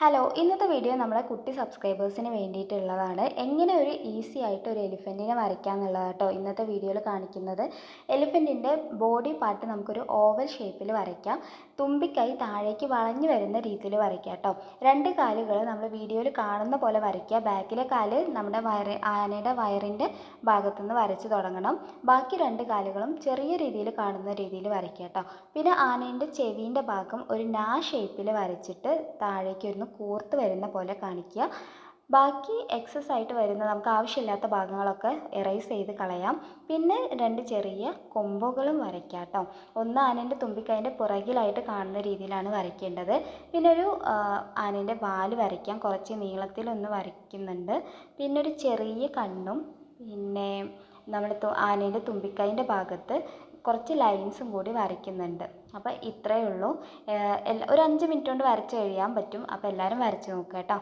Hello, ഇന്നത്തെ video നമ്മളെ കുട്ടി സബ്സ്ക്രൈബേഴ്സിന് വേണ്ടിയിട്ടുള്ളതാണ്. എങ്ങനെ ഒരു ഈസി ആയിട്ട് ഒരു എലിഫൻറ്റിനെ വരയ്ക്കാം എന്നുള്ളതാണ് കേട്ടോ ഇന്നത്തെ വീഡിയോയിൽ കാണിക്കുന്നത്. എലിഫൻറ്റിൻ്റെ ബോഡി പാർട്ട് നമുക്കൊരു ഓവൽ ഷേപ്പിൽ വരയ്ക്കാം. തുമ്പിക്കൈ താഴേക്ക് വളഞ്ഞു വരുന്ന രീതിയിൽ വരയ്ക്കാം കേട്ടോ. രണ്ട് കാലുകൾ നമ്മൾ വീഡിയോയിൽ കാണുന്ന പോലെ വരയ്ക്കുക. ബാക്കിലെ കാല് നമ്മുടെ ആനയുടെ വയറിൻ്റെ ഭാഗത്തുനിന്ന് വരച്ച് തുടങ്ങണം. ബാക്കി രണ്ട് കാലുകളും ചെറിയ രീതിയിൽ കാണുന്ന രീതിയിൽ വരയ്ക്കുക കേട്ടോ. പിന്നെ ആനേൻ്റെ ചെവിൻ്റെ ഭാഗം ഒരു നാ ഷേപ്പിൽ വരച്ചിട്ട് താഴേക്ക് ഒന്ന് കൂർത്ത് വരുന്ന പോലെ കാണിക്കുക. ബാക്കി എക്സസ് ആയിട്ട് വരുന്ന നമുക്ക് ആവശ്യമില്ലാത്ത ഭാഗങ്ങളൊക്കെ എറേസ് ചെയ്ത് കളയാം. പിന്നെ രണ്ട് ചെറിയ കൊമ്പുകളും വരയ്ക്കാം കേട്ടോ. ഒന്ന് ആനേൻ്റെ തുമ്പിക്കൈൻ്റെ പുറകിലായിട്ട് കാണുന്ന രീതിയിലാണ് വരയ്ക്കേണ്ടത്. പിന്നെ ഒരു ആനേൻ്റെ വാല് വരയ്ക്കാം. കുറച്ച് നീളത്തിലൊന്ന് വരയ്ക്കുന്നുണ്ട്. പിന്നെ ഒരു ചെറിയ കണ്ണും പിന്നെ നമ്മുടെ ആനേൻ്റെ തുമ്പിക്കൈൻ്റെ ഭാഗത്ത് കുറച്ച് ലൈൻസും കൂടി വരയ്ക്കുന്നുണ്ട്. അപ്പോൾ ഇത്രയേ ഉള്ളൂ. ഒരു 5 മിനിറ്റ് കൊണ്ട് വരച്ച് കഴിയാൻ പറ്റും. അപ്പോൾ എല്ലാവരും വരച്ച് നോക്കുക കേട്ടോ.